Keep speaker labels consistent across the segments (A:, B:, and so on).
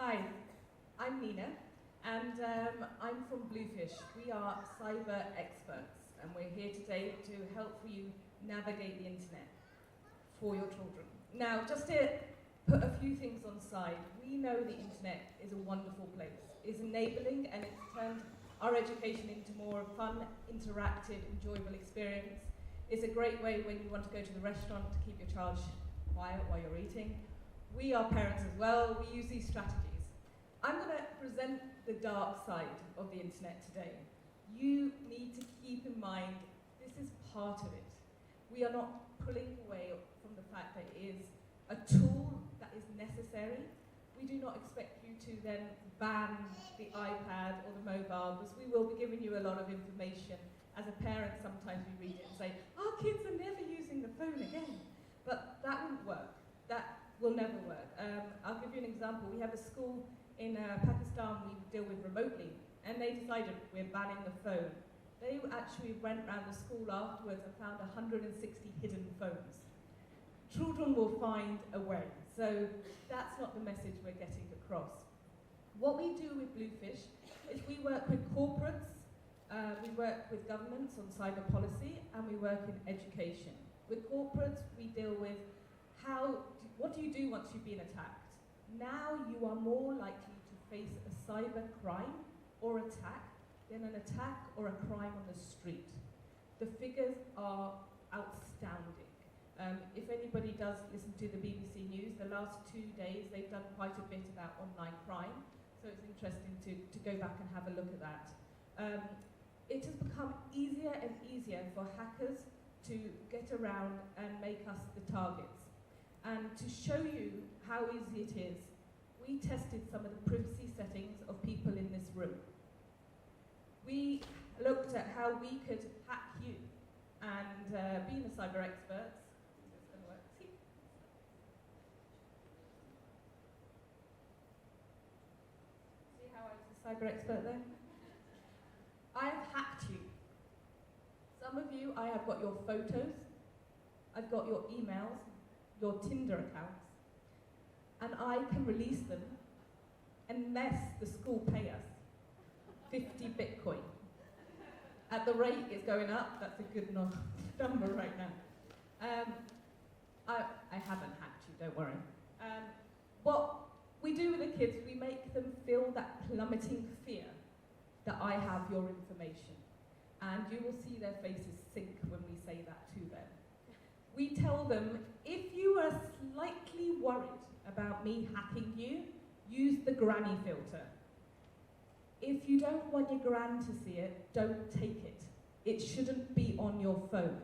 A: Hi, I'm Nina, and I'm from Bluefish. We are cyber experts, and we're here today to help you navigate the internet for your children. Now, just to put a few things on side, we know the internet is a wonderful place. It's enabling, and it's turned our education into more fun, interactive, enjoyable experience. It's a great way when you want to go to the restaurant to keep your child quiet while you're eating. We are parents as well. We use these strategies. I'm going to present the dark side of the internet today. You need to keep in mind this is part of it. We are not pulling away from the fact that it is a tool that is necessary. We do not expect you to then ban the iPad or the mobile, because we will be giving you a lot of information. As a parent, sometimes we read it and say, our kids are never using the phone again. But that wouldn't work. That will never work. I'll give you an example. We have a school in Pakistan we deal with remotely, and they decided we're banning the phone. They actually went around the school afterwards and found 160 hidden phones. Children will find a way. So that's not the message we're getting across. What we do with Bluefish is we work with corporates, we work with governments on cyber policy, and we work in education. With corporates, we deal with what do you do once you've been attacked? Now you are more likely to face a cyber crime or attack than an attack or a crime on the street. The figures are outstanding. If anybody does listen to the BBC News, the last 2 days they've done quite a bit about online crime, so it's interesting to go back and have a look at that. It has become easier and easier for hackers to get around and make us the targets. And to show you how easy it is, we tested some of the privacy settings of people in this room. We looked at how we could hack you, and being a cyber expert, see how I was a cyber expert there? I have hacked you. Some of you, I have got your photos, I've got your emails, your Tinder accounts, and I can release them unless the school pay us 50 Bitcoin. At the rate it's going up, that's a good number right now. I haven't hacked you, don't worry. What we do with the kids, we make them feel that plummeting fear that I have your information. And you will see their faces sink when we say that to them. We tell them, if you are slightly worried about me hacking you, use the granny filter. If you don't want your gran to see it, don't take it. It shouldn't be on your phone.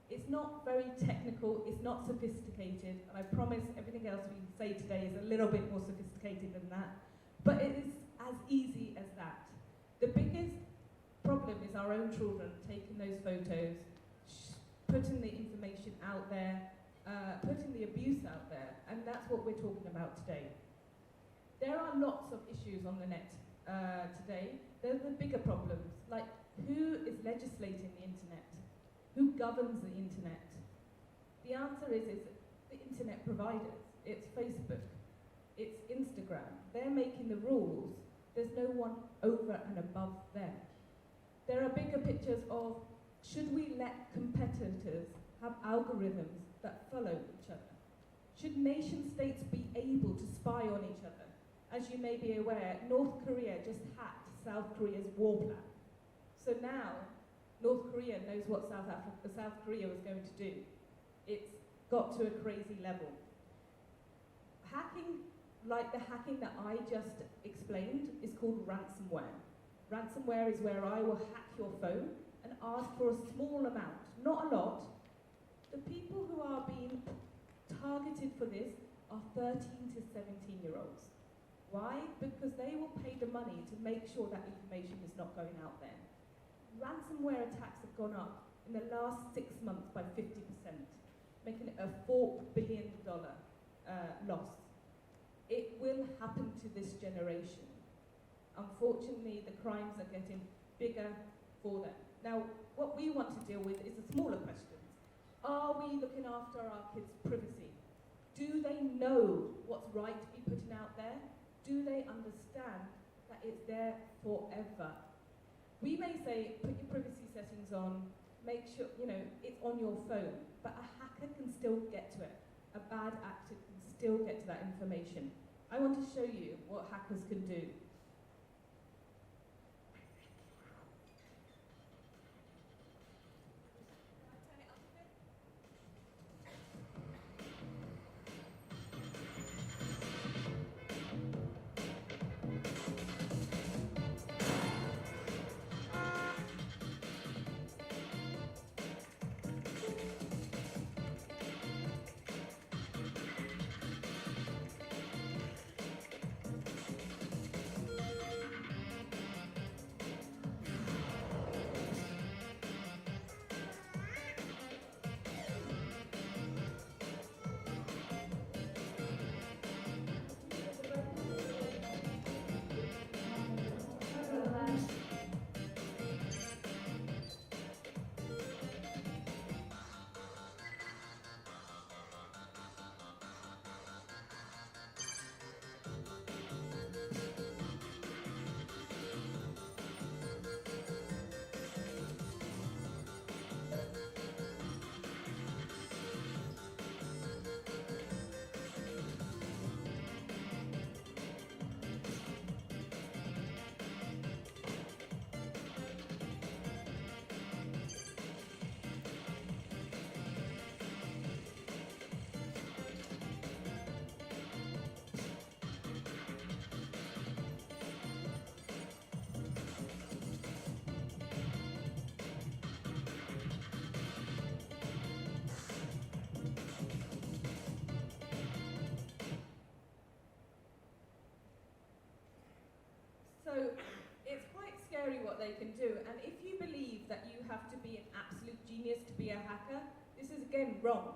A: It's not very technical, it's not sophisticated, and I promise everything else we say today is a little bit more sophisticated than that, but it is as easy as that. The biggest problem is our own children taking those photos, putting the information out there, putting the abuse out there, and that's what we're talking about today. There are lots of issues on the net today. There's the bigger problems, like who is legislating the internet? Who governs the internet? The answer is the internet providers. It's Facebook, it's Instagram. They're making the rules. There's no one over and above them. There are bigger pictures of, should we let competitors have algorithms that follow each other? Should nation states be able to spy on each other? As you may be aware, North Korea just hacked South Korea's war plan. So now, North Korea knows what South Korea was going to do. It's got to a crazy level. Hacking, like the hacking that I just explained, is called ransomware. Ransomware is where I will hack your phone and ask for a small amount, not a lot. The people who are being targeted for this are 13 to 17-year-olds. Why? Because they will pay the money to make sure that information is not going out there. Ransomware attacks have gone up in the last 6 months by 50%, making it a $4 billion loss. It will happen to this generation. Unfortunately, the crimes are getting bigger for them. Now, what we want to deal with is the smaller questions. Are we looking after our kids' privacy? Do they know what's right to be putting out there? do they understand that it's there forever? We may say, put your privacy settings on, make sure, it's on your phone, but a hacker can still get to it. A bad actor can still get to that information. I want to show you what hackers can do. So it's quite scary what they can do, and if you believe that you have to be an absolute genius to be a hacker, this is again wrong.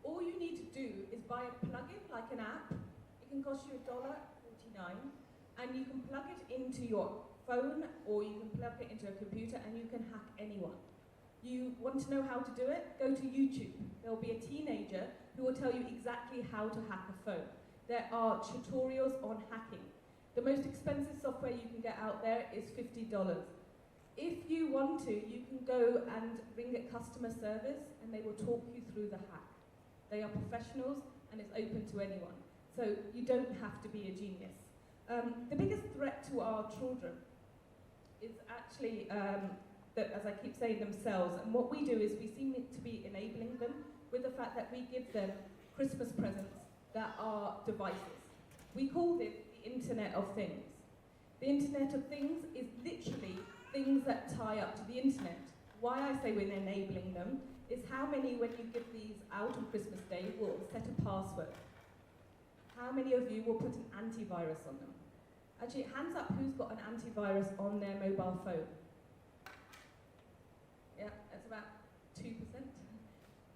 A: All you need to do is buy a plugin like an app. It can cost you $1.49, and you can plug it into your phone or you can plug it into a computer and you can hack anyone. You want to know how to do it? Go to YouTube. There will be a teenager who will tell you exactly how to hack a phone. There are tutorials on hacking. The most expensive software you can get out there is $50. If you want to, you can go and ring a customer service and they will talk you through the hack. They are professionals and it's open to anyone. So you don't have to be a genius. The biggest threat to our children is actually, as I keep saying, themselves. And what we do is we seem to be enabling them with the fact that we give them Christmas presents that are devices. We call this the Internet of Things. The Internet of Things is literally things that tie up to the internet. Why I say we're enabling them is how many, when you give these out on Christmas Day, will set a password? How many of you will put an antivirus on them? Actually, hands up who's got an antivirus on their mobile phone. Yeah, that's about 2%.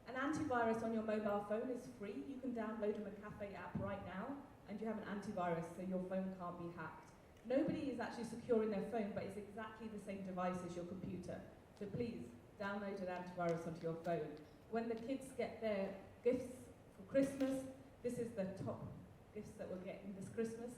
A: An antivirus on your mobile phone is free. You can download a McAfee app right now, and you have an antivirus so your phone can't be hacked. Nobody is actually securing their phone, but it's exactly the same device as your computer. So please, download an antivirus onto your phone. When the kids get their gifts for Christmas, this is the top gifts that we're getting this Christmas.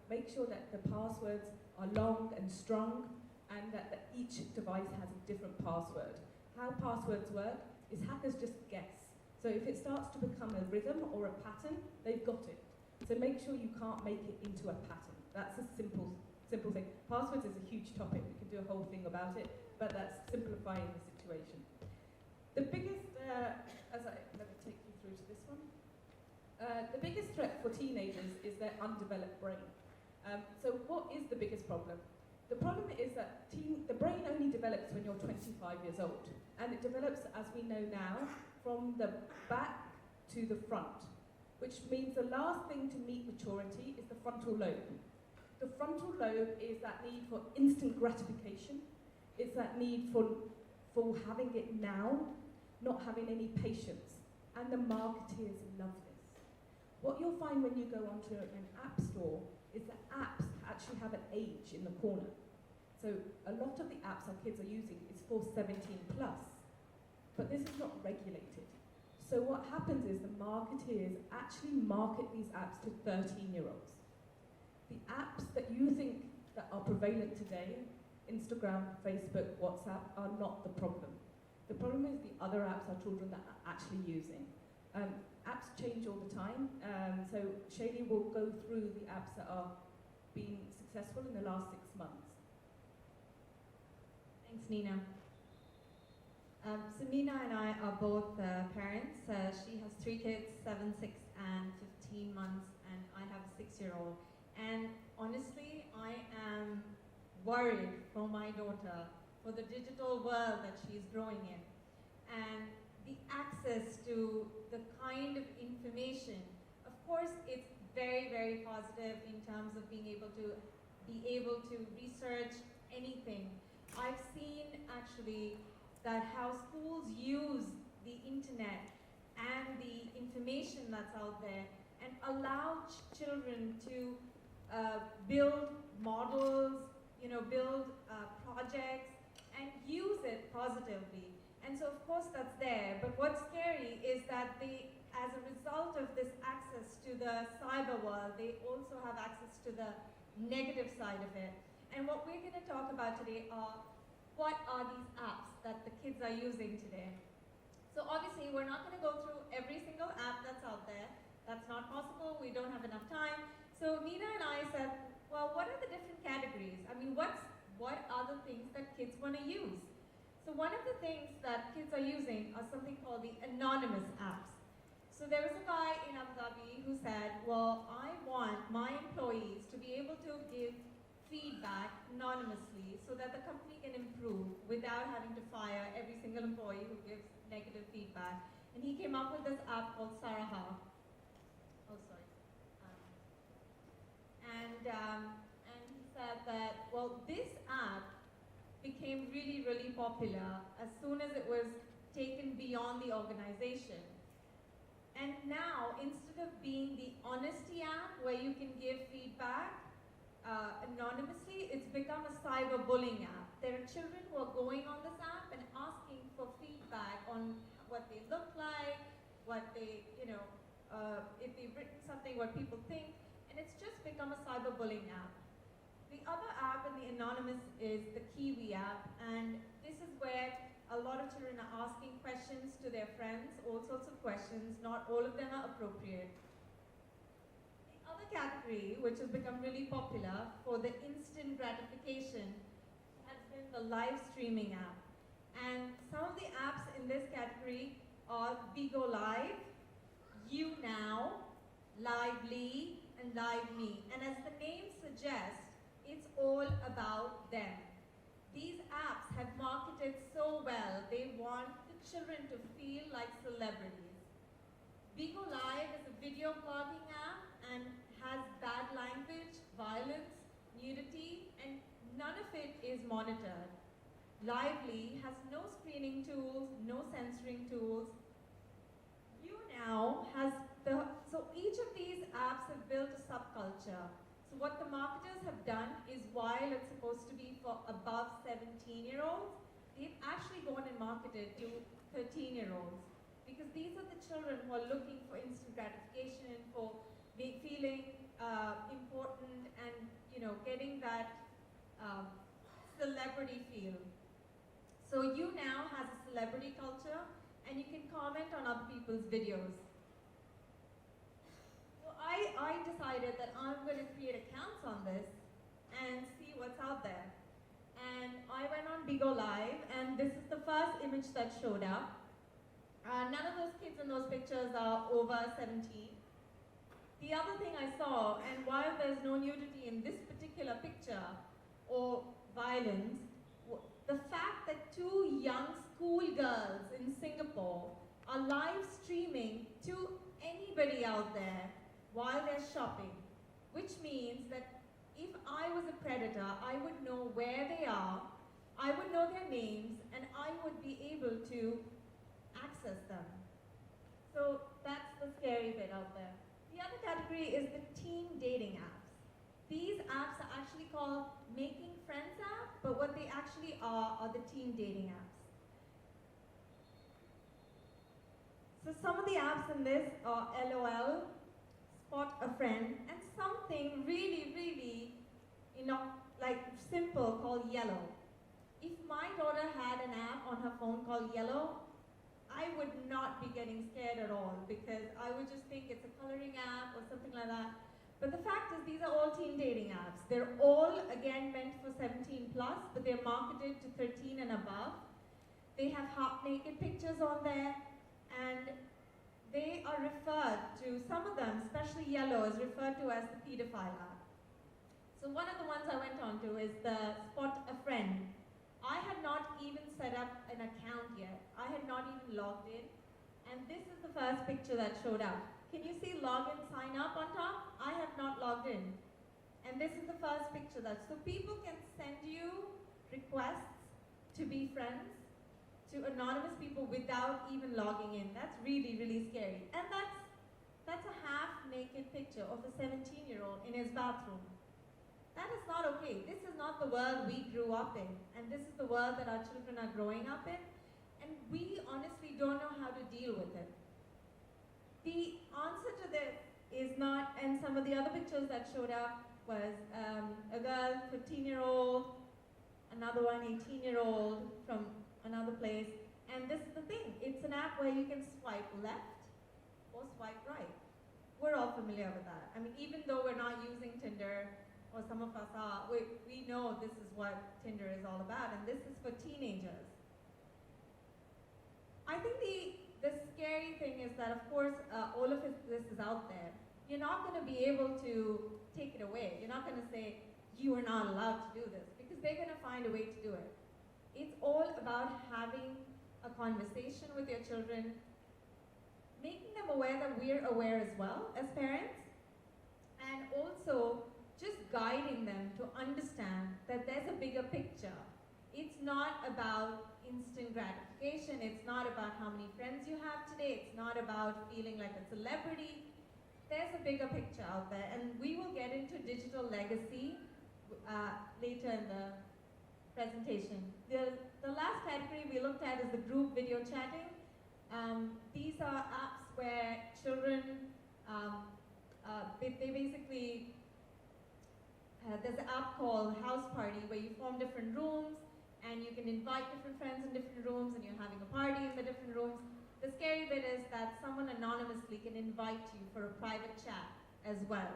A: Make sure that the passwords are long and strong, and that each device has a different password. How passwords work is hackers just guess. So if it starts to become a rhythm or a pattern, they've got it. So make sure you can't make it into a pattern. That's a simple thing. Passwords is a huge topic. We can do a whole thing about it, but that's simplifying the situation. The biggest, let me take you through to this one. The biggest threat for teenagers is their undeveloped brain. So what is the biggest problem? The problem is that the brain only develops when you're 25 years old. And it develops, as we know now, from the back to the front, which means the last thing to meet maturity is the frontal lobe. The frontal lobe is that need for instant gratification. It's that need for having it now, not having any patience. And the marketeers love this. What you'll find when you go onto an app store is that apps actually have an age in the corner. So a lot of the apps our kids are using is for 17 plus, but this is not regulated. So what happens is the marketeers actually market these apps to 13-year-olds. The apps that you think that are prevalent today, Instagram, Facebook, WhatsApp, are not the problem. The problem is the other apps our children that are actually using. Apps change all the time, so Shaylee will go through the apps that are being successful in the last 6 months.
B: Thanks, Nina. So Nina and I are both parents. She has 3 kids, 7, 6, and 15 months, and I have a 6-year-old. And honestly, I am worried for my daughter, for the digital world that she's growing in. And the access to the kind of information, of course, it's very, very positive in terms of being able to research anything. I've seen actually that how schools use the internet and the information that's out there and allow children to build models, build projects and use it positively. And so of course that's there, but what's scary is that as a result of this access to the cyber world, they also have access to the negative side of it. And what we're going to talk about today are what are these apps that the kids are using today. So obviously we're not going to go through every single app that's out there. That's not possible, we don't have enough time. So Nina and I said, well, what are the different categories? I mean, what are the things that kids want to use? So one of the things that kids are using are something called the anonymous apps. So there was a guy in Abu Dhabi who said, well, I want my employees to be able to give feedback anonymously so that the company can improve without having to fire every single employee who gives negative feedback. And he came up with this app called Saraha. Oh, sorry. And he said that, well, this app became really, really popular as soon as it was taken beyond the organization. And now, instead of being the honesty app where you can give feedback anonymously, it's become a cyberbullying app. There are children who are going on this app and asking for feedback on what they look like, what they, if they've written something, what people think, and it's just become a cyberbullying app. The other app in the anonymous is the Kiwi app, and this is where a lot of children are asking questions to their friends, all sorts of questions, not all of them are appropriate. The other category, which has become really popular for the instant gratification, has been the live streaming app. And some of the apps in this category are Bigo Live, YouNow, Lively, and LiveMe. And as the name suggests, it's all about them. These apps have marketed so well, they want the children to feel like celebrities. Bigo Live is a video blogging app and has bad language, violence, nudity, and none of it is monitored. Lively has no screening tools, no censoring tools. YouNow has so each of these apps have built a subculture. So what the marketers have done is, while it's supposed to be for above 17-year-olds, they've actually gone and marketed to 13-year-olds. Because these are the children who are looking for instant gratification, for feeling important and, getting that celebrity feel. So YouNow has a celebrity culture, and you can comment on other people's videos. I decided that I'm going to create accounts on this and see what's out there. And I went on Bigo Live, and this is the first image that showed up. None of those kids in those pictures are over 17. The other thing I saw, and while there's no nudity in this particular picture or violence, the fact that 2 young schoolgirls in Singapore are live streaming to anybody out there while they're shopping, which means that if I was a predator, I would know where they are, I would know their names, and I would be able to access them. So that's the scary bit out there. The other category is the teen dating apps. These apps are actually called Making Friends app, but what they actually are the teen dating apps. So some of the apps in this are LOL, spot a friend, and something really, really, like simple called Yellow. If my daughter had an app on her phone called Yellow, I would not be getting scared at all because I would just think it's a coloring app or something like that. But the fact is, these are all teen dating apps. They're all, again, meant for 17 plus, but they're marketed to 13 and above. They have half-naked pictures on there, and they are referred to, some of them, especially Yellow, is referred to as the pedophile app. So one of the ones I went on to is the Spot a Friend. I had not even set up an account yet. I had not even logged in, and this is the first picture that showed up. Can you see login, sign up on top? I have not logged in. And this is the first picture so people can send you requests to be friends to anonymous people without even logging in. That's really, really scary. And that's a half-naked picture of a 17-year-old in his bathroom. That is not okay. This is not the world we grew up in, and this is the world that our children are growing up in, and we honestly don't know how to deal with it. The answer to this is not, and some of the other pictures that showed up was a girl, 15-year-old, another one, 18-year-old from another place, and this is the thing. It's an app where you can swipe left or swipe right. We're all familiar with that. I mean, even though we're not using Tinder, or some of us are, we know this is what Tinder is all about, and this is for teenagers. I think the scary thing is that, of course, all of this is out there. You're not going to be able to take it away. You're not going to say, you are not allowed to do this, because they're going to find a way to do it. It's all about having a conversation with your children, making them aware that we're aware as well as parents, and also just guiding them to understand that there's a bigger picture. It's not about instant gratification. It's not about how many friends you have today. It's not about feeling like a celebrity. There's a bigger picture out there, and we will get into digital legacy later in the presentation. The last category we looked at is the group video chatting. These are apps where children, they basically, there's an app called House Party where you form different rooms and you can invite different friends in different rooms and you're having a party in the different rooms. The scary bit is that someone anonymously can invite you for a private chat as well.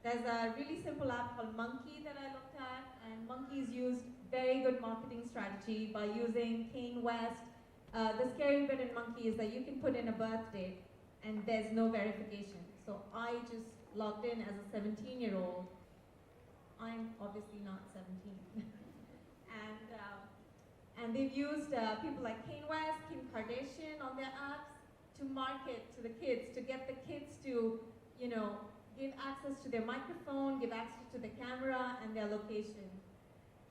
B: There's a really simple app called Monkey that I looked at, and Monkey's used very good marketing strategy by using Kane West. The scary bit in Monkey is that you can put in a birth date and there's no verification. So I just logged in as a 17-year-old. I'm obviously not 17. And they've used people like Kane West, Kim Kardashian on their apps to market to the kids, to get the kids to, give access to their microphone, give access to the camera and their location.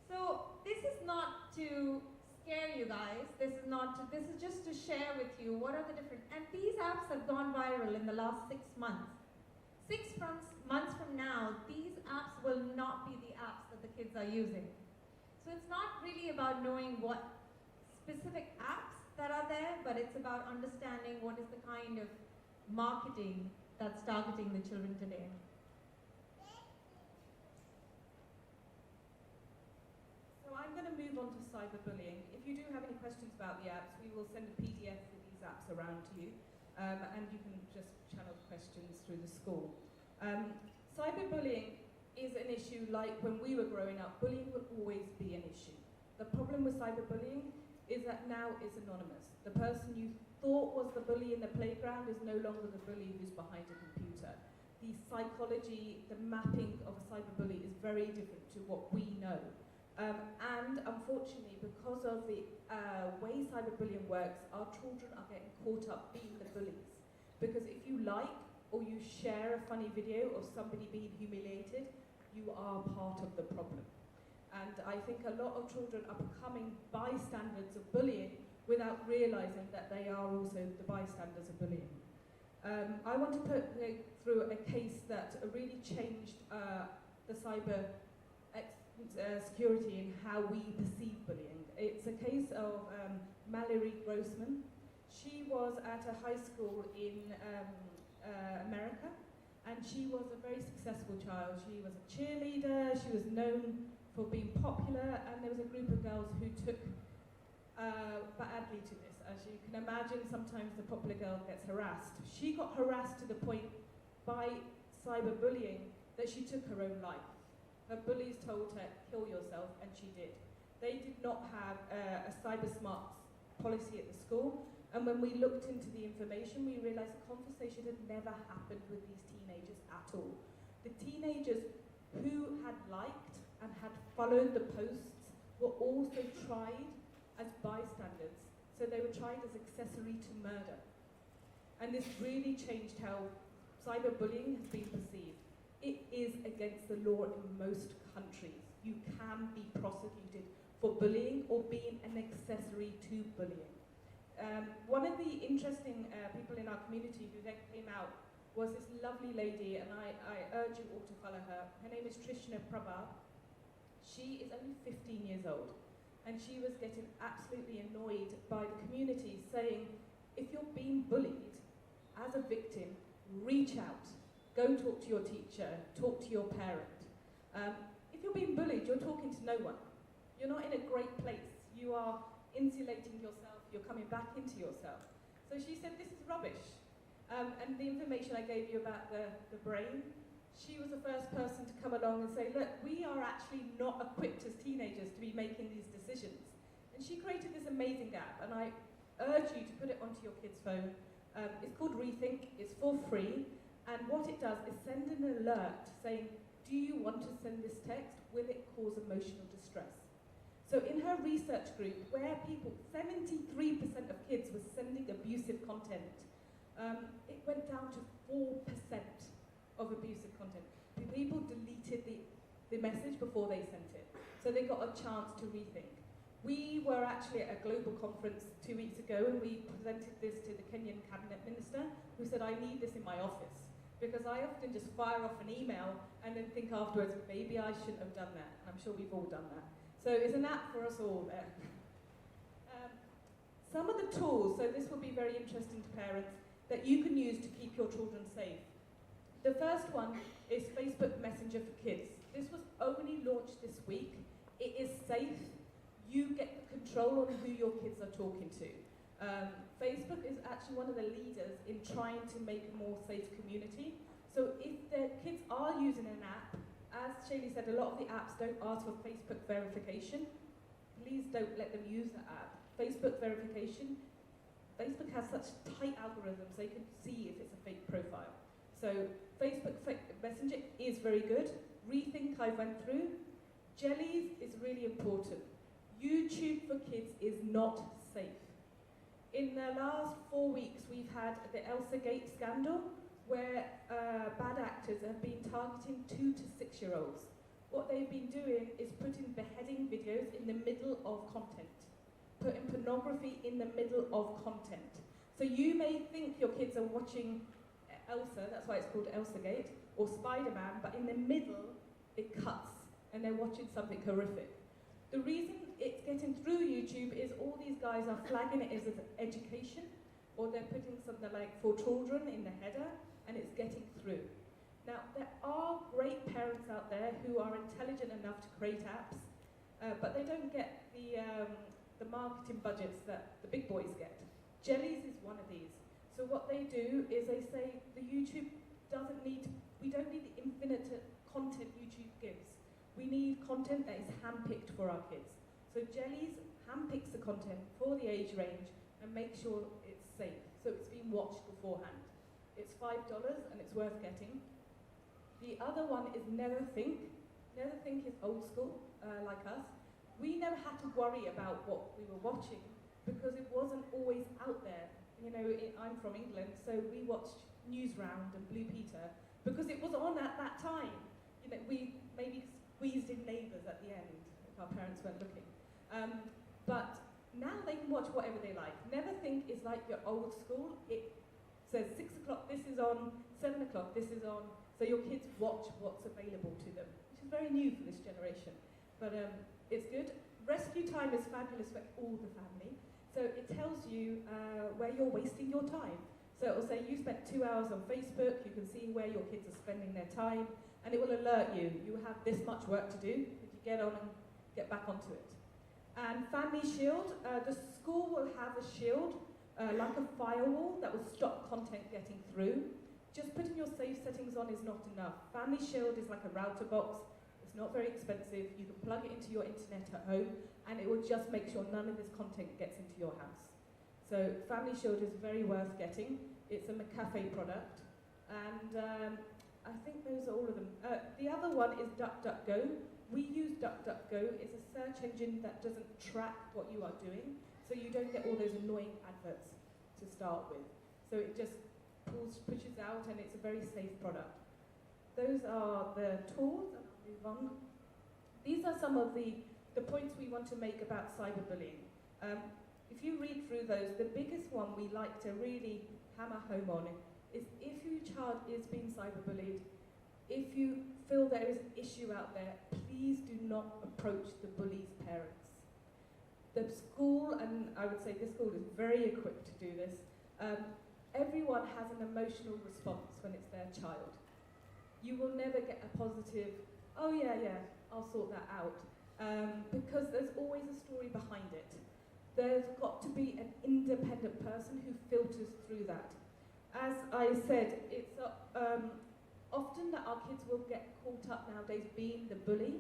B: So this is not to scare you guys. This is just to share with you what are the different, and these apps have gone viral in the last 6 months. 6 months from now, these apps will not be the apps that the kids are using. So it's not really about knowing what specific apps that are there, but it's about understanding what is the kind of marketing that's targeting the children today.
A: So I'm going to move on to cyberbullying. If you do have any questions about the apps, we will send a PDF with these apps around to you, and you can just channel questions through the school. Cyberbullying is an issue like when we were growing up. Bullying will always be an issue. The problem with cyberbullying is that now it's anonymous. The person you thought was the bully in the playground is no longer the bully who's behind a computer. The psychology, the mapping of a cyberbully is very different to what we know. And unfortunately, because of the way cyberbullying works, our children are getting caught up being the bullies. Because if you like or you share a funny video of somebody being humiliated, you are part of the problem. And I think a lot of children are becoming bystanders of bullying without realizing that they are also the bystanders of bullying. I want to put through a case that really changed the cyber security and how we perceive bullying. It's a case of Mallory Grossman. She was at a high school in America, And she was a very successful child. She was a cheerleader, she was known for being popular, and there was a group of girls who took badly to this. As you can imagine, sometimes the popular girl gets harassed. She got harassed to the point by cyberbullying that she took her own life. Her bullies told her, kill yourself, and she did. They did not have a cyber smart policy at the school, and when we looked into the information, we realized the conversation had never happened with these teenagers at all. The teenagers who had liked and had followed the posts were also tried as bystanders. So they were tried as accessory to murder. And this really changed how cyberbullying has been perceived. It is against the law in most countries. You can be prosecuted for bullying or being an accessory to bullying. One of the interesting people in our community who then came out was this lovely lady, and I urge you all to follow her. Her name is Trishna Prabha. She is only 15 years old, and she was getting absolutely annoyed by the community, saying, if you're being bullied as a victim, reach out. Go talk to your teacher, talk to your parent. If you're being bullied, you're talking to no one. You're not in a great place. You are insulating yourself, you're coming back into yourself. So she said, this is rubbish. And the information I gave you about the brain, she was the first person to come along and say, look, we are actually not equipped as teenagers to be making these decisions. And she created this amazing app, and I urge you to put it onto your kid's phone. It's called Rethink, it's for free, and what it does is send an alert saying, do you want to send this text? Will it cause emotional distress? So in her research group, where 73% of kids were sending abusive content, it went down to 4% of abusive content. People deleted the message before they sent it. So they got a chance to rethink. We were actually at a global conference 2 weeks ago, and we presented this to the Kenyan cabinet minister, who said, I need this in my office. Because I often just fire off an email and then think afterwards, maybe I shouldn't have done that. I'm sure we've all done that. So it's an app for us all there. Some of the tools, so this will be very interesting to parents, that you can use to keep your children safe. The first one is Facebook Messenger for Kids. This was only launched this week. It is safe. You get the control on who your kids are talking to. Facebook is actually one of the leaders in trying to make a more safe community. So if the kids are using an app, as Shaylee said, a lot of the apps don't ask for Facebook verification. Please don't let them use the app. Facebook verification, Facebook has such tight algorithms, they can see if it's a fake profile. So Facebook Messenger is very good. Rethink I went through. Jellies is really important. YouTube for kids is not safe. In the last 4 weeks, we've had the Elsagate scandal, where bad actors have been targeting 2 to 6-year-olds. What they've been doing is putting beheading videos in the middle of content, putting pornography in the middle of content. So you may think your kids are watching Elsa, that's why it's called Elsagate, or Spider-Man, but in the middle, it cuts, and they're watching something horrific. The reason it's getting through YouTube is all these guys are flagging it as an education, or they're putting something like for children in the header, and it's getting through. Now, there are great parents out there who are intelligent enough to create apps, but they don't get the marketing budgets that the big boys get. Jellies is one of these. So what they do is they say the YouTube we don't need the infinite content YouTube gives. We need content that is handpicked for our kids. So Jellies handpicks the content for the age range and makes sure it's safe. So it's been watched beforehand. It's $5 and it's worth getting. The other one is Neverthink. Neverthink is old school, like us. We never had to worry about what we were watching because it wasn't always out there. You know, I'm from England, so we watched Newsround and Blue Peter because it was on at that time. You know, we maybe squeezed in Neighbours at the end if our parents weren't looking. But now they can watch whatever they like. Neverthink is like your old school. It says 6 o'clock, this is on, 7 o'clock, this is on. So your kids watch what's available to them, which is very new for this generation. But it's good. Rescue Time is fabulous for all the family. So it tells you where you're wasting your time. So it will say you spent 2 hours on Facebook, you can see where your kids are spending their time, and it will alert you, you have this much work to do, if you get on and get back onto it. And Family Shield, the school will have a shield, like a firewall that will stop content getting through. Just putting your safe settings on is not enough. Family Shield is like a router box, it's not very expensive, you can plug it into your internet at home, and it will just make sure none of this content gets into your house. So Family Shield is very worth getting. It's a McAfee product, and I think those are all of them. The other one is DuckDuckGo. We use DuckDuckGo. It's a search engine that doesn't track what you are doing, so you don't get all those annoying adverts to start with. So it just pushes out, and it's a very safe product. Those are the tools, and I'll move on. These are some of the points we want to make about cyberbullying. If you read through those, the biggest one we like to really hammer home on is if your child is being cyberbullied, if you feel there is an issue out there, please do not approach the bully's parents. The school, and I would say this school is very equipped to do this, everyone has an emotional response when it's their child. You will never get a positive, oh yeah, I'll sort that out, because there's always a story behind it. There's got to be an independent person who filters through that. As I said, it's often that our kids will get caught up nowadays being the bully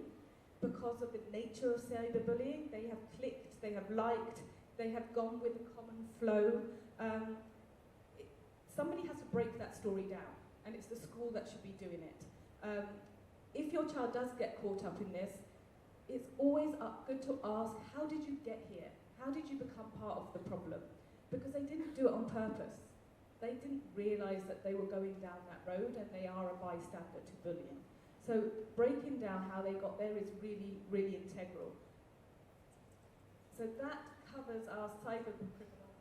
A: because of the nature of cyberbullying. They have clicked, they have liked, they have gone with the common flow. Somebody has to break that story down, and it's the school that should be doing it. If your child does get caught up in this, it's always good to ask, how did you get here? How did you become part of the problem? Because they didn't do it on purpose. They didn't realise that they were going down that road, and they are a bystander to bullying. So breaking down how they got there is really, really integral. So that covers our cyber criminal.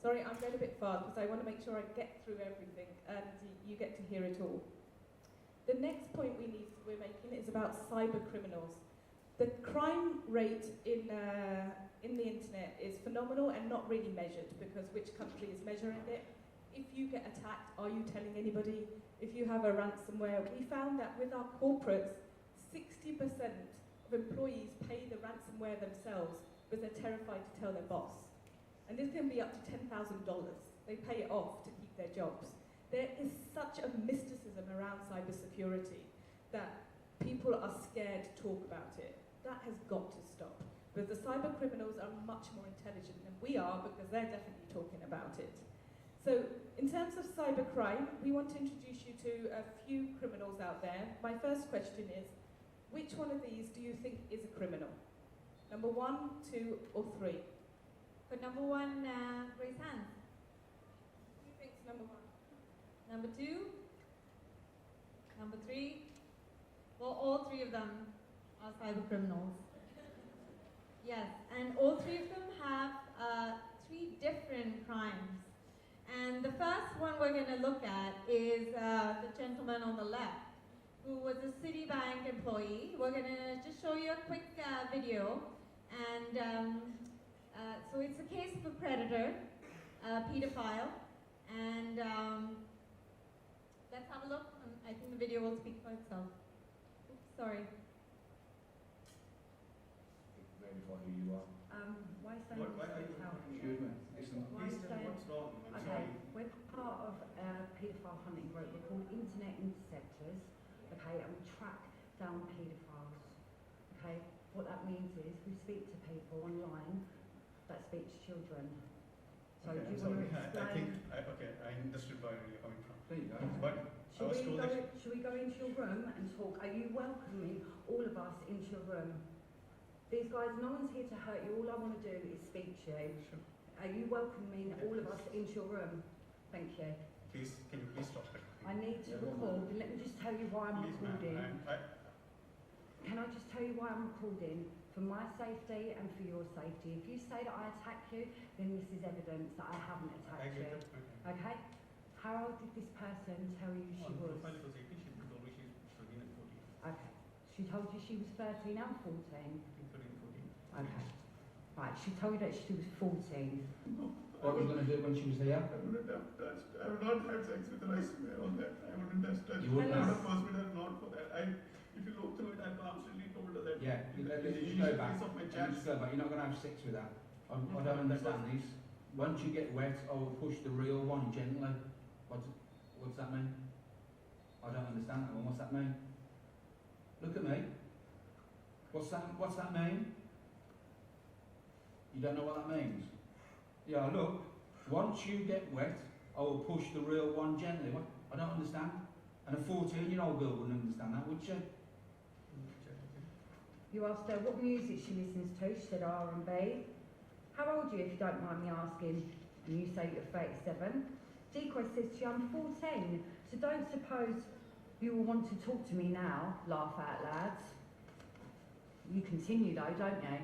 A: Sorry, I'm going a bit fast because I want to make sure I get through everything and you get to hear it all. The next point we're making is about cyber criminals. The crime rate in the internet is phenomenal and not really measured, because which country is measuring it? If you get attacked, are you telling anybody? If you have a ransomware, we found that with our corporates, 60% of employees pay the ransomware themselves because they're terrified to tell their boss. And this can be up to $10,000. They pay it off to keep their jobs. There is such a mysticism around cybersecurity that people are scared to talk about it. That has got to stop. But the cyber criminals are much more intelligent than we are, because they're definitely talking about it. So in terms of cybercrime, we want to introduce you to a few criminals out there. My first question is, which one of these do you think is a criminal? Number 1, 2, or 3?
B: For number 1, raise hands.
A: Who thinks number 1?
B: Number 2? Number 3? Well, all 3 of them are cyber criminals. Yes, and all 3 of them have 3 different crimes. And the first one we're going to look at is the gentleman on the left, who was a Citibank employee. We're going to just show you a quick video. And so it's a case of a predator, a pedophile. And let's have a look. I think the video will speak for itself. Oops, sorry.
C: Verify who you are.
D: Why so
C: Why are you? Excuse me. Listen.
D: Why
C: Listen.
D: so-
C: What's wrong? I'm
D: Okay,
C: sorry.
D: we're part of a paedophile hunting group. We're called Internet Interceptors, okay, and we track down paedophiles, okay? What that means is we speak to people online that speak to children. So
C: Okay,
D: do you
C: I'm
D: want to
C: sorry.
D: explain?
C: I understood where you're coming from.
E: There you go.
C: But I was told that
D: Should we go into your room and talk? Are you welcoming all of us into your room? These guys, no one's here to hurt you. All I want to do is speak to you.
C: Sure.
D: Are you welcoming all of us into your room? Thank you.
C: Please, can you please stop it?
D: I need to record, and let me just tell you why I'm
C: Please, ma'am.
D: recording.
C: I
D: Can I just tell you why I'm recording? For my safety and for your safety. If you say that I attack you, then this is evidence that I haven't attacked
C: get
D: you.
C: it. Okay.
D: Okay? How old did this person tell you she
C: On
D: was?
C: profile it was 18, she told me she's 13 and 14.
D: Okay. She told you she was 13 and 14.
C: 13 and 14.
D: Okay. Right, she told you that she was 14.
E: What was going to do when she was here?
C: I wouldn't have touched. I would not have sex with her. I swear on that. I wouldn't have touched.
E: You wouldn't
C: I would
E: have?
C: have forced her not for that. If you look through it, I've absolutely told her that.
E: Yeah,
C: in the
E: let's just
C: initial
E: go back.
C: piece of my
E: Let's
C: chat.
E: just go back. You're not going to have sex with her. I
C: No,
E: don't
C: that
E: understand
C: was-
E: this. Once you get wet, I will push the real one gently. What's that mean? I don't understand that one. What's that mean? Look at me. What's that mean? You don't know what that means? Yeah, look. Once you get wet, I will push the real one gently. What? I don't understand. And a 14-year-old girl wouldn't understand that, would she?
D: You asked her what music she listens to. She said R&B. How old are you, if you don't mind me asking? And you say you're 37. Decoy says to you, I'm 14. So don't suppose you will want to talk to me now. Laugh out loud. You continue though, don't you?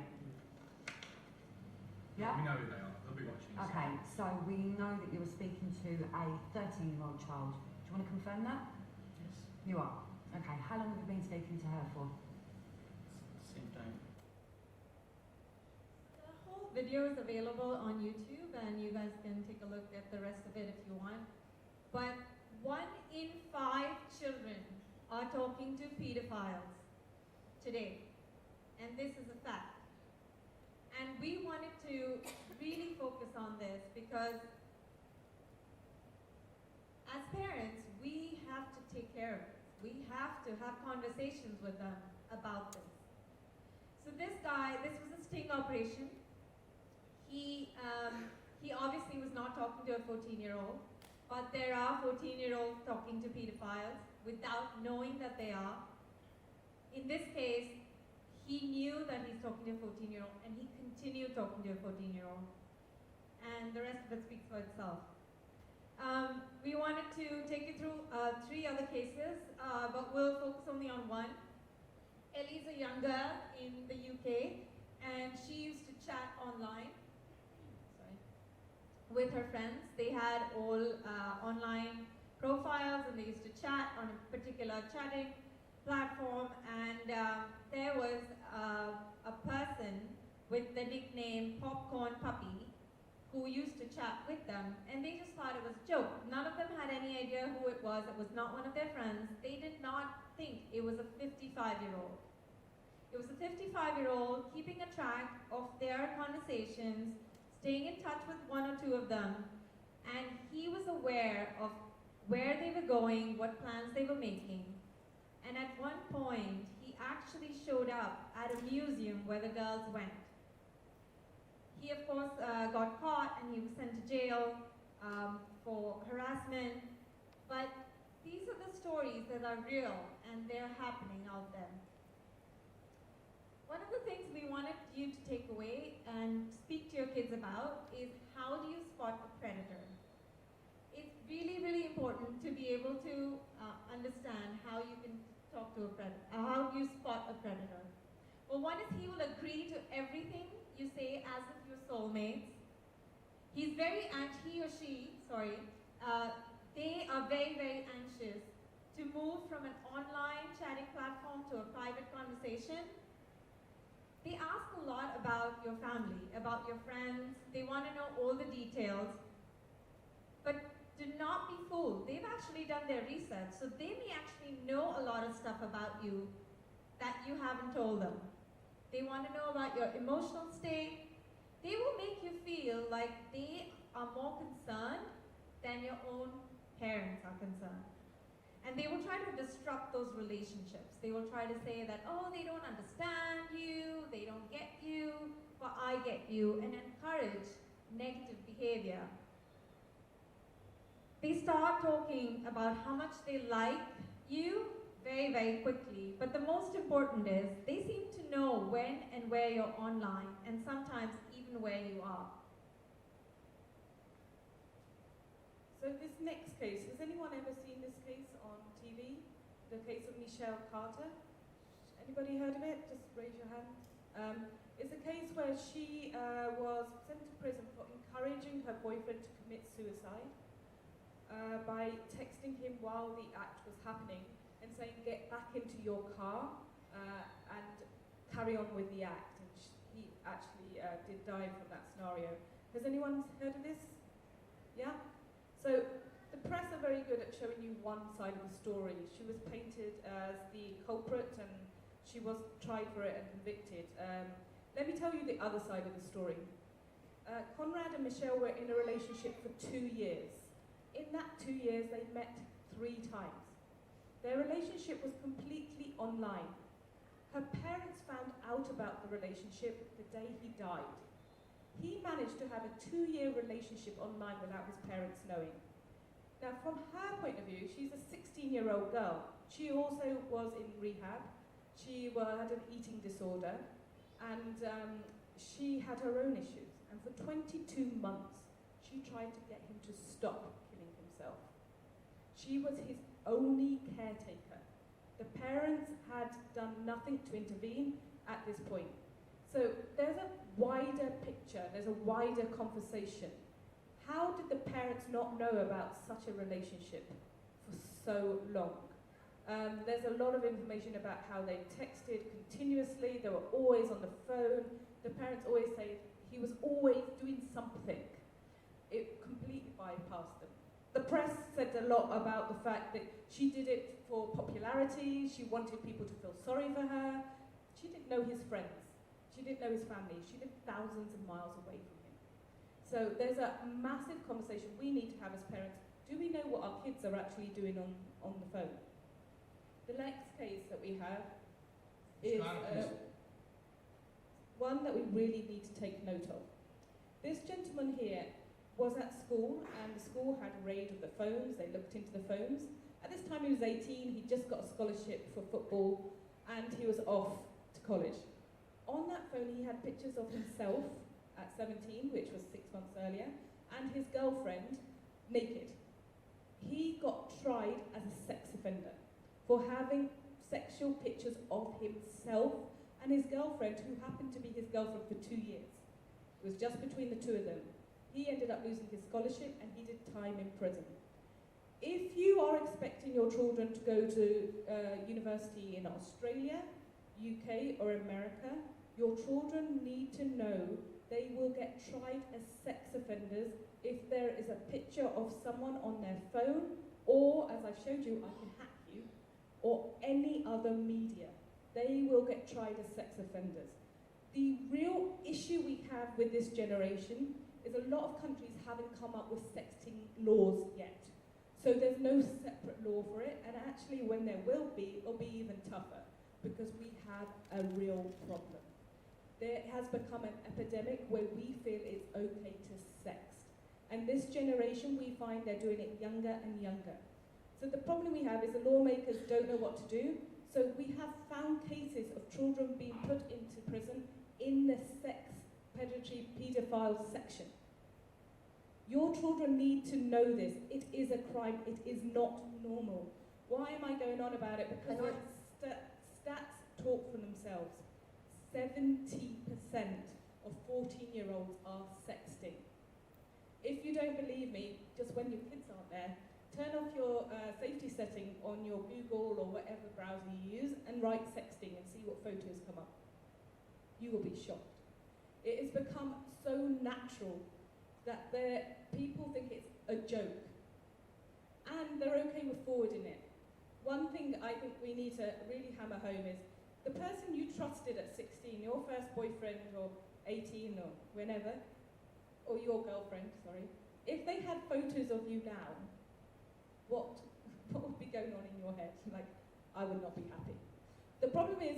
D: Yeah?
F: We know who they are. They'll be watching. so-
D: Okay, so we know that you were speaking to a 13-year-old child. Do you want to confirm that?
C: Yes.
D: You are. Okay, how long have you been speaking to her for?
C: Same time.
B: The whole video is available on YouTube, and you guys can take a look at the rest of it if you want. But 1 in 5 children are talking to pedophiles today, and this is a fact. And we wanted to really focus on this because as parents, we have to take care of it. We have to have conversations with them about this. So this guy, this was a sting operation. He obviously was not talking to a 14-year-old, but there are 14-year-olds talking to pedophiles without knowing that they are. In this case, he knew that he's talking to a 14-year-old, and he continued talking to a 14-year-old. And the rest of it speaks for itself. We wanted to take you through 3 other cases, but we'll focus only on one. Ellie's a young girl in the UK, and she used to chat online with her friends. They had all online profiles, and they used to chat on a particular chatting platform, and there was a person with the nickname Popcorn Puppy who used to chat with them, and they just thought it was a joke. None of them had any idea who it was. It was not one of their friends. They did not think it was a 55-year-old. It was a 55-year-old keeping a track of their conversations, staying in touch with 1 or 2 of them, and he was aware of where they were going, what plans they were making. And at one point, he actually showed up at a museum where the girls went. He, of course, got caught, and he was sent to jail for harassment. But these are the stories that are real, and they're happening out there. One of the things we wanted you to take away and speak to your kids about is how do you spot a predator? It's really, really important to be able to understand how you can talk to a predator, how do you spot a predator. Well, one is he will agree to everything you say as if you're soulmates. He or she, they are very, very anxious to move from an online chatting platform to a private conversation. They ask a lot about your family, about your friends. They want to know all the details. But do not be fooled. They've actually done their research, so they may actually know a lot of stuff about you that you haven't told them. They want to know about your emotional state. They will make you feel like they are more concerned than your own parents are concerned. And they will try to disrupt those relationships. They will try to say that, oh, they don't understand you, they don't get you, but I get you, and encourage negative behavior. They start talking about how much they like you very, very quickly. But the most important is they seem to know when and where you're online, and sometimes even where you are.
A: So this next case, has anyone ever seen this case on TV? The case of Michelle Carter? Anybody heard of it? Just raise your hand. It's a case where she was sent to prison for encouraging her boyfriend to commit suicide by texting him while the act was happening and saying, get back into your car and carry on with the act. And he actually did die from that scenario. Has anyone heard of this? Yeah? So the press are very good at showing you one side of the story. She was painted as the culprit and she was tried for it and convicted. Let me tell you the other side of the story. Conrad and Michelle were in a relationship for 2 years. In that 2 years, they met 3 times. Their relationship was completely online. Her parents found out about the relationship the day he died. He managed to have a 2-year relationship online without his parents knowing. Now, from her point of view, she's a 16-year-old girl. She also was in rehab. She had an eating disorder, and she had her own issues. And for 22 months, she tried to get him to stop killing himself. She was his only caretaker. The parents had done nothing to intervene at this point. So there's a wider picture, there's a wider conversation. How did the parents not know about such a relationship for so long? There's a lot of information about how they texted continuously, they were always on the phone. The parents always say he was always doing something. It completely bypassed them. The press said a lot about the fact that she did it for popularity, she wanted people to feel sorry for her. She didn't know his friends, she didn't know his family, she lived thousands of miles away from him. So there's a massive conversation we need to have as parents. Do we know what our kids are actually doing on the phone? The next case that we have is one that we really need to take note of. This gentleman here was at school, and the school had a raid of the phones. They looked into the phones. At this time he was 18, he just got a scholarship for football, and he was off to college. On that phone he had pictures of himself at 17, which was 6 months earlier, and his girlfriend naked. He got tried as a sex offender for having sexual pictures of himself and his girlfriend, who happened to be his girlfriend for 2 years. It was just between the two of them. He ended up losing his scholarship and he did time in prison. If you are expecting your children to go to university in Australia, UK or America, your children need to know they will get tried as sex offenders if there is a picture of someone on their phone, or, as I showed you, I can hack you, or any other media. They will get tried as sex offenders. The real issue we have with this generation is a lot of countries haven't come up with sexting laws yet. So there's no separate law for it, and actually when there will be, it'll be even tougher, because we have a real problem. There has become an epidemic where we feel it's okay to sext. And this generation, we find they're doing it younger and younger. So the problem we have is the lawmakers don't know what to do. So we have found cases of children being put into prison in the sex, pedantry, paedophile section. Your children need to know this. It is a crime. It is not normal. Why am I going on about it? Because stats talk for themselves. 70% of 14-year-olds are sexting. If you don't believe me, just when your kids aren't there, turn off your safety setting on your Google or whatever browser you use and write sexting and see what photos come up. You will be shocked. It has become so natural that people think it's a joke. And they're okay with forwarding it. One thing I think we need to really hammer home is the person you trusted at 16, your first boyfriend or 18 or whenever, or your girlfriend, sorry, if they had photos of you now, what would be going on in your head? Like, I would not be happy. The problem is,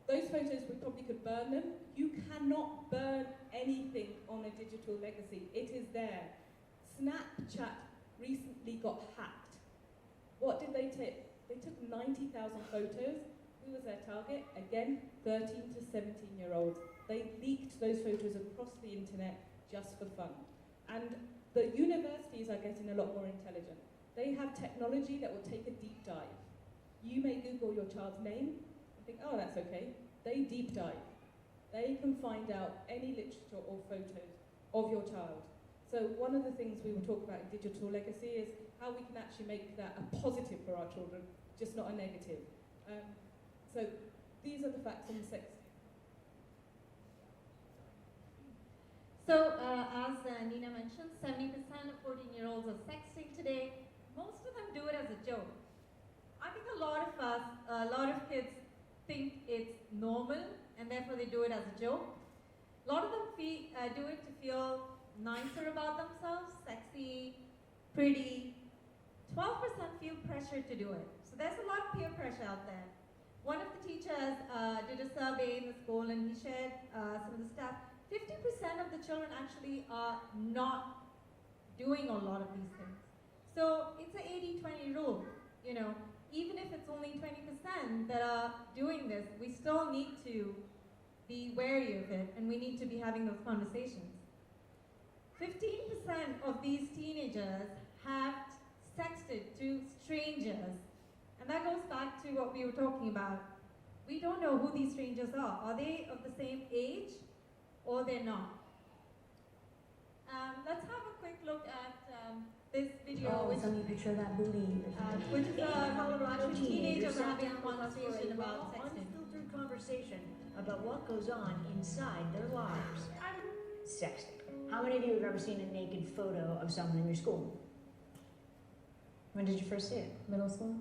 A: those photos, we probably could burn them. You cannot burn anything on a digital legacy. It is there. Snapchat recently got hacked. What did they take? They took 90,000 photos. Who was their target? Again, 13 to 17-year-olds. They leaked those photos across the internet just for fun. And the universities are getting a lot more intelligent. They have technology that will take a deep dive. You may Google your child's name and think, oh, that's okay. They deep dive. They can find out any literature or photos of your child. So one of the things we will talk about in digital legacy is how we can actually make that a positive for our children, just not a negative. So these are the facts on the sex.
B: So, as Nina mentioned, 70% of 14-year-olds are sexting today. Most of them do it as a joke. I think a lot of kids think it's normal, and therefore they do it as a joke. A lot of them do it to feel nicer about themselves, sexy, pretty. 12% feel pressure to do it. So there's a lot of peer pressure out there. One of the teachers did a survey in the school, and he shared some of the stats. 50% of the children actually are not doing a lot of these things. So it's an 80-20 rule. You know, even if it's only 20% that are doing this, we still need to be wary of it, and we need to be having those conversations. 15% of these teenagers have sexted to strangers, and that goes back to what we were talking about. We don't know who these strangers are. Are they of the same age, or they're not? Let's have a quick look at this video, which
F: Send me a picture of that booty.
B: which is
F: Colorado
B: teenagers
F: sat
B: having a
F: down with us for
B: conversation
F: a
B: about
F: raw,
B: sexting.
F: unfiltered conversation about what goes on inside their lives. Sexting. How many of you have ever seen a naked photo of someone in your school? When did you first see it?
G: Middle school?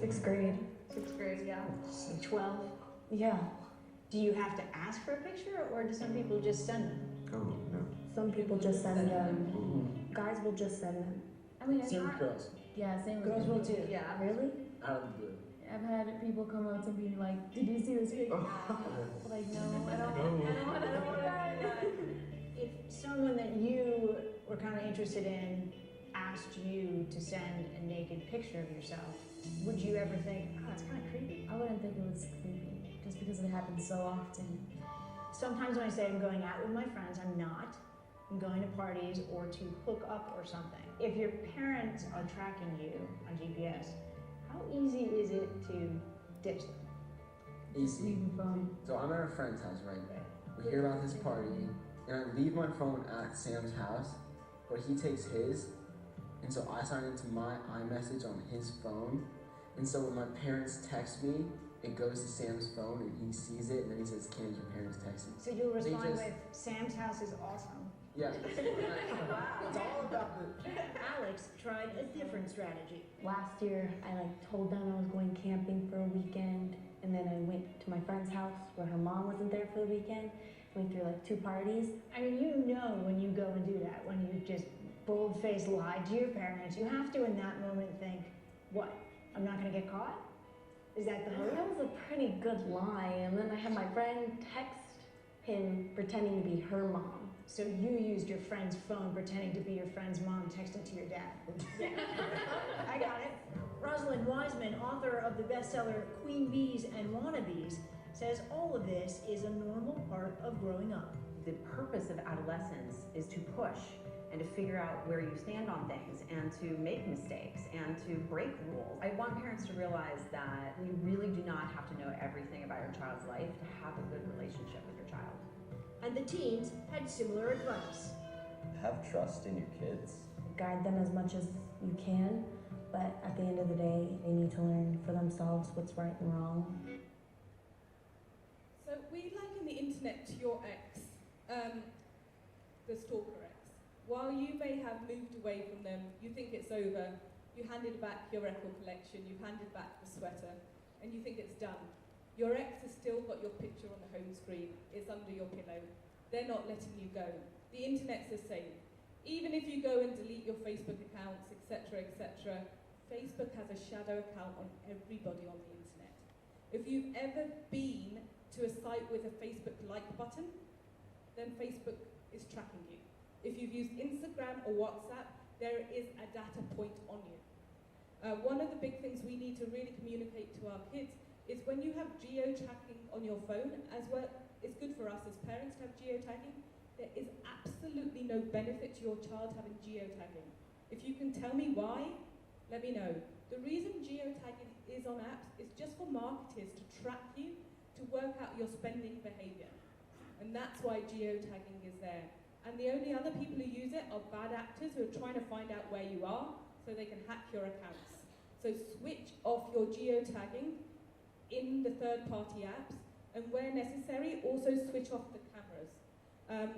F: 6th grade.
G: 6th grade, yeah.
F: 12? Yeah. Do you have to ask for a picture, or do some people just send them?
H: Oh, no.
G: Some people just send them. Guys will just send them. I mean, it's
H: Same
G: not.
H: with girls.
G: Yeah, same with
F: Girls will too.
G: Yeah. Really?
H: Out of the blue.
G: I've had people come up to me like, "Did you see this picture?" Like, no, I don't want that.
F: If someone that you were kind of interested in asked you to send a naked picture of yourself, would you ever think, oh, that's kind of creepy?
G: I wouldn't think it was creepy, just because it happens so often.
F: Sometimes when I say I'm going out with my friends, I'm not. I'm going to parties or to hook up or something. If your parents are tracking you on GPS, how easy is it to ditch them?
H: Easy.
G: Leave the phone.
H: So I'm at a friend's house, right? We hear about this party, and I leave my phone at Sam's house, but he takes his, and so I sign into my iMessage on his phone, and so when my parents text me, it goes to Sam's phone, and he sees it, and then he says, "Can your parents text me?"
F: So you'll respond
H: just-
F: with, Sam's house is awesome.
H: Yeah. It's all about the.
F: Alex tried a different strategy.
G: Last year, I told them I was going camping for a weekend, and then I went to my friend's house where her mom wasn't there for the weekend. Went through 2 parties.
F: I mean, you know when you go and do that, when you just bold-faced lie to your parents, you have to in that moment think, what, I'm not going to get caught? Is that the hope?
G: That was a pretty good lie, and then I had my friend text him pretending to be her mom.
F: So you used your friend's phone pretending to be your friend's mom texting to your dad. Yeah. I got it. Rosalind Wiseman, author of the bestseller Queen Bees and Wannabes, says all of this is a normal part of growing up.
I: The purpose of adolescence is to push and to figure out where you stand on things and to make mistakes and to break rules. I want parents to realize that you really do not have to know everything about your child's life to have a good relationship with your child.
F: And the teens had similar advice.
J: Have trust in your kids.
G: Guide them as much as you can, but at the end of the day, they need to learn for themselves what's right and wrong.
A: So we liken the internet to your ex, the stalker ex. While you may have moved away from them, you think it's over, you handed back your record collection, you've handed back the sweater, and you think it's done. Your ex has still got your picture on the home screen, it's under your pillow. They're not letting you go. The internet's the same. Even if you go and delete your Facebook accounts, etc., etc., Facebook has a shadow account on everybody on the internet. If you've ever been to a site with a Facebook like button, then Facebook is tracking you. If you've used Instagram or WhatsApp, there is a data point on you. One of the big things we need to really communicate to our kids is when you have geo-tracking on your phone, as well, it's good for us as parents to have geo-tagging. There is absolutely no benefit to your child having geo-tagging. If you can tell me why, let me know. The reason geo-tagging is on apps is just for marketers to track you, to work out your spending behavior. And that's why geo-tagging is there. And the only other people who use it are bad actors who are trying to find out where you are so they can hack your accounts. So switch off your geo-tagging in the third-party apps, and where necessary, also switch off the cameras.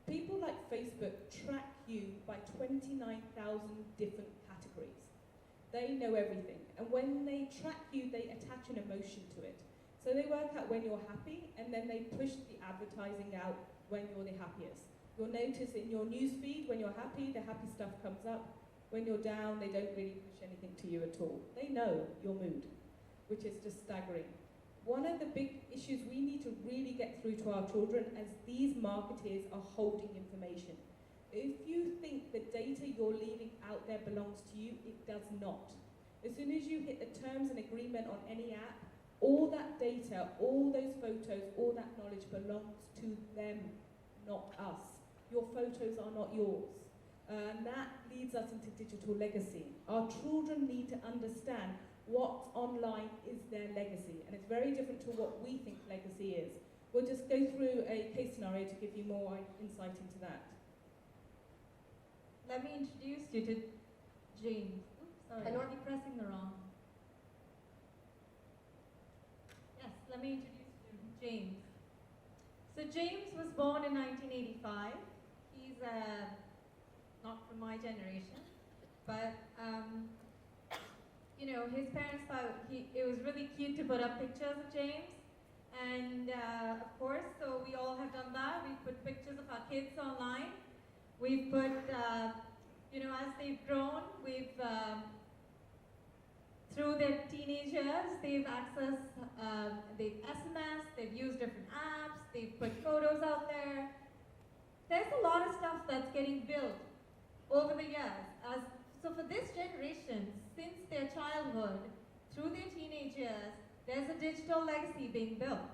A: People like Facebook track you by 29,000 different categories. They know everything. And when they track you, they attach an emotion to it. So they work out when you're happy, and then they push the advertising out when you're the happiest. You'll notice in your news feed, when you're happy, the happy stuff comes up. When you're down, they don't really push anything to you at all. They know your mood, which is just staggering. One of the big issues we need to really get through to our children as these marketeers are holding information. If you think the data you're leaving out there belongs to you, it does not. As soon as you hit the terms and agreement on any app, all that data, all those photos, all that knowledge belongs to them, not us. Your photos are not yours. And that leads us into digital legacy. Our children need to understand what online is their legacy, and it's very different to what we think legacy is. We'll just go through a case scenario to give you more insight into that.
B: Let me introduce you to James. Oops, sorry, I might be pressing the wrong. Yes, let me introduce you to James. So James was born in 1985. He's not from my generation, but you know, his parents thought it was really cute to put up pictures of James, and of course, so we all have done that. We've put pictures of our kids online. We've put, you know, as they've grown, we've through their teenage years, they've accessed, they've SMS, they've used different apps, they've put photos out there. There's a lot of stuff that's getting built over the years. So for this generation, since their childhood, through their teenage years, there's a digital legacy being built.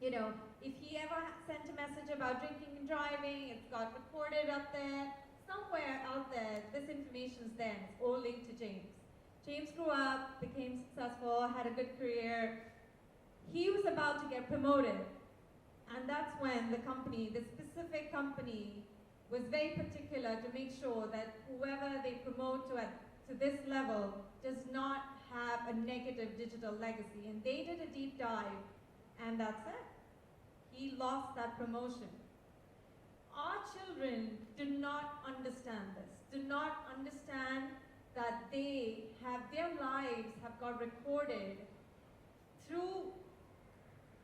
B: You know, if he ever sent a message about drinking and driving, it's got recorded up there. Somewhere out there, this information's there, and it's all linked to James. James grew up, became successful, had a good career. He was about to get promoted. And that's when the company, the specific company, was very particular to make sure that whoever they promote to this level does not have a negative digital legacy. And they did a deep dive, and that's it. He lost that promotion. Our children do not understand this, do not understand that their lives have got recorded through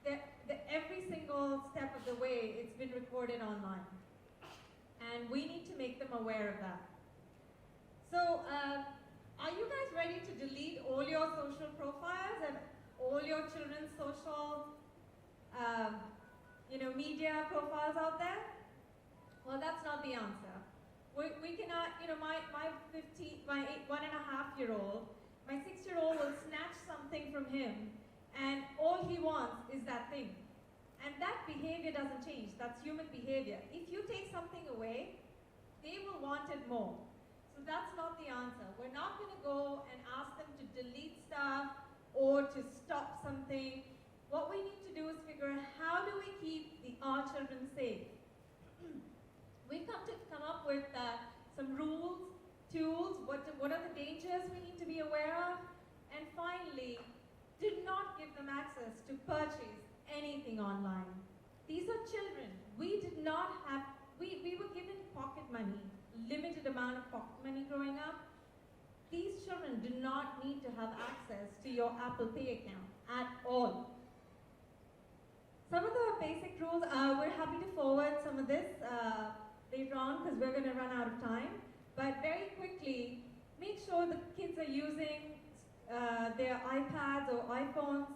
B: every single step of the way. It's been recorded online. And we need to make them aware of that. So, are you guys ready to delete all your social profiles and all your children's social, media profiles out there? Well, that's not the answer. We cannot, my 1.5-year-old, my 6-year-old will snatch something from him, and all he wants is that thing. And that behavior doesn't change. That's human behavior. If you take something away, they will want it more. So that's not the answer. We're not going to go and ask them to delete stuff or to stop something. What we need to do is figure out how do we keep our children safe. We've come up with some rules, tools, what are the dangers we need to be aware of, and finally, do not give them access to purchase anything online. These are children. We did not have, we were given pocket money, limited amount of pocket money growing up. These children do not need to have access to your Apple Pay account at all. Some of the basic rules, we're happy to forward some of this later on because we're going to run out of time. But very quickly, make sure the kids are using their iPads or iPhones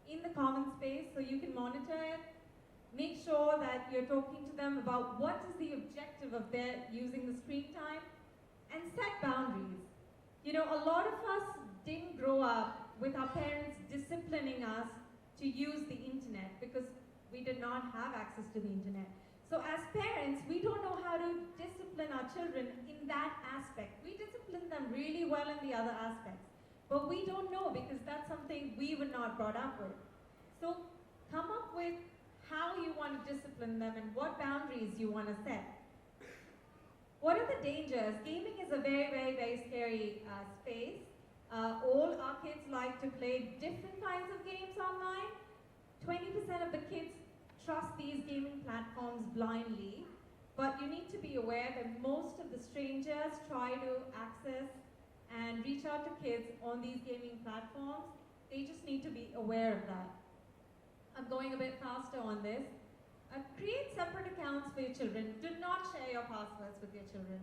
B: in the common space so you can monitor it. Make sure that you're talking to them about what is the objective of their using the screen time, and set boundaries. You know, a lot of us didn't grow up with our parents disciplining us to use the internet because we did not have access to the internet. So as parents, we don't know how to discipline our children in that aspect. We discipline them really well in the other aspects, but we don't know because that's something we were not brought up with. So come up with how you want to discipline them and what boundaries you want to set. What are the dangers? Gaming is a very, very, very scary space. All our kids like to play different kinds of games online. 20% of the kids trust these gaming platforms blindly. But you need to be aware that most of the strangers try to access and reach out to kids on these gaming platforms. They just need to be aware of that. I'm going a bit faster on this. Create separate accounts for your children. Do not share your passwords with your children.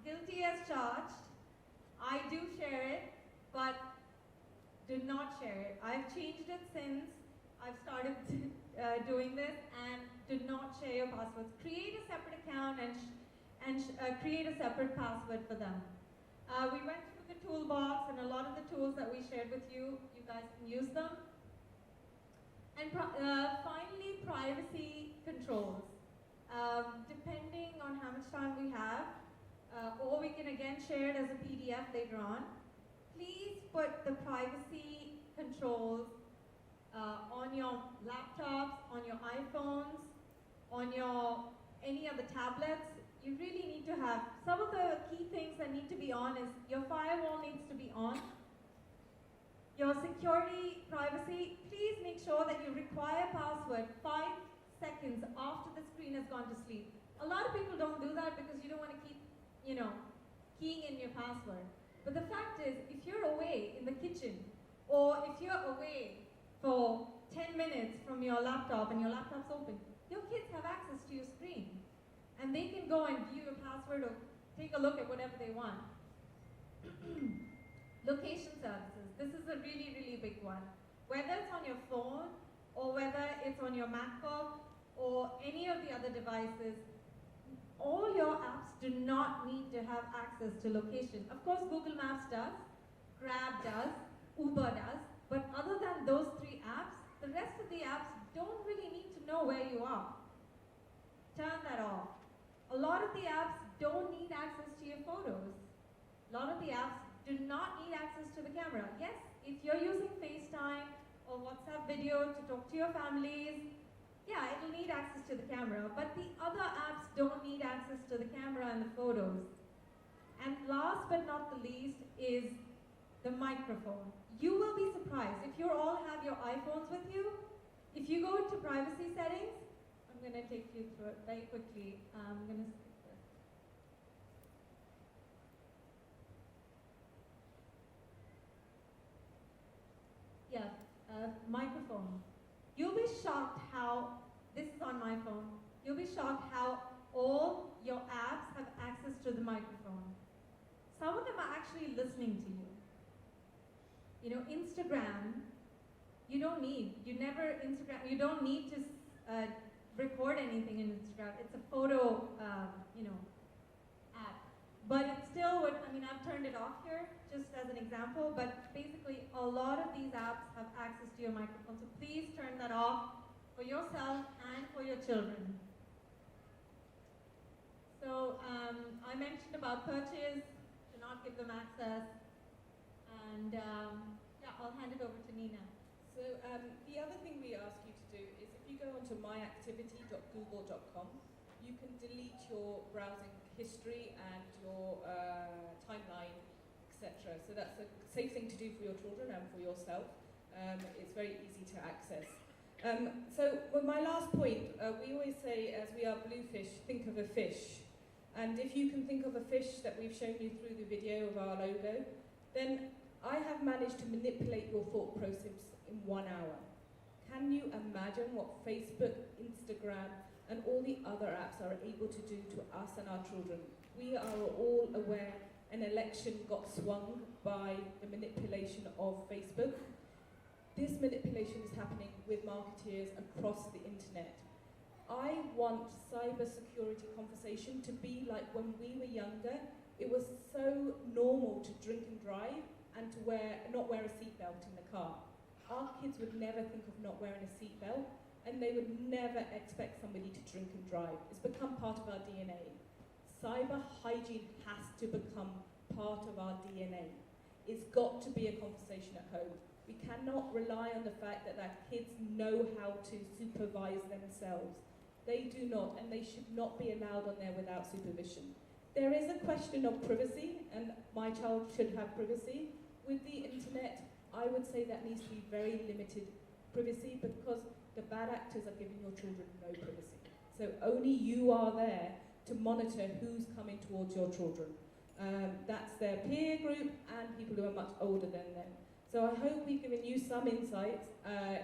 B: Guilty as charged. I do share it, but do not share it. I've changed it since I've started doing this, and do not share your passwords. Create a separate account and create a separate password for them. We went through the toolbox, and a lot of the tools that we shared with you, you guys can use them. And finally, privacy controls. Depending on how much time we have, or we can again share it as a PDF later on, please put the privacy controls on your laptops, on your iPhones, on your any other tablets. You really need to have, some of the key things that need to be on is your firewall needs to be on. Your security, privacy, please make sure that you require password 5 seconds after the screen has gone to sleep. A lot of people don't do that because you don't want to keep, keying in your password. But the fact is, if you're away in the kitchen, or if you're away for 10 minutes from your laptop and your laptop's open, your kids have access to your screen. And they can go and view your password or take a look at whatever they want. Location services. This is a really, really big one. Whether it's on your phone, or whether it's on your MacBook, or any of the other devices, all your apps do not need to have access to location. Of course, Google Maps does, Grab does, Uber does, but other than those 3 apps, the rest of the apps don't really need to know where you are. Turn that off. A lot of the apps don't need access to your photos. A lot of the apps do not need access to the camera. Yes, if you're using FaceTime or WhatsApp video to talk to your families, yeah, it'll need access to the camera, but the other apps don't need access to the camera and the photos. And last but not the least is the microphone. You will be surprised if you all have your iPhones with you. If you go into privacy settings, I'm going to take you through it very quickly. I'm going to skip this. Yeah, microphone. You'll be shocked how, this is on my phone, you'll be shocked how all your apps have access to the microphone. Some of them are actually listening to you. Instagram, you don't need to record anything in Instagram. It's a photo, app. But it still would, I've turned it off here, just as an example, but basically a lot of these apps have access to your microphone. So please turn that off for yourself and for your children. So I mentioned about purchase, to not give them access, and I'll hand it over to Nina.
A: So the other thing we ask you to do is if you go onto myactivity.google.com, you can delete your browsing history and your timeline, etc. So that's a safe thing to do for your children and for yourself. It's very easy to access. So my last point, we always say, as we are Bluefish, think of a fish. And if you can think of a fish that we've shown you through the video of our logo, then I have managed to manipulate your thought process in 1 hour. Can you imagine what Facebook, Instagram, and all the other apps are able to do to us and our children? We are all aware an election got swung by the manipulation of Facebook. This manipulation is happening with marketeers across the internet. I want cybersecurity conversation to be like when we were younger. It was so normal to drink and drive and to not wear a seatbelt in the car. Our kids would never think of not wearing a seatbelt, and they would never expect somebody to drink and drive. It's become part of our DNA. Cyber hygiene has to become part of our DNA. It's got to be a conversation at home. We cannot rely on the fact that our kids know how to supervise themselves. They do not, and they should not be allowed on there without supervision. There is a question of privacy, and my child should have privacy. With the internet, I would say that needs to be very limited privacy because the bad actors are giving your children no privacy. So only you are there to monitor who's coming towards your children. That's their peer group and people who are much older than them. So I hope we've given you some insights.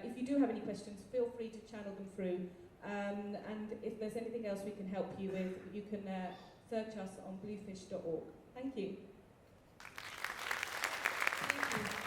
A: If you do have any questions, feel free to channel them through. And if there's anything else we can help you with, you can search us on bluefish.org. Thank you. Thank you.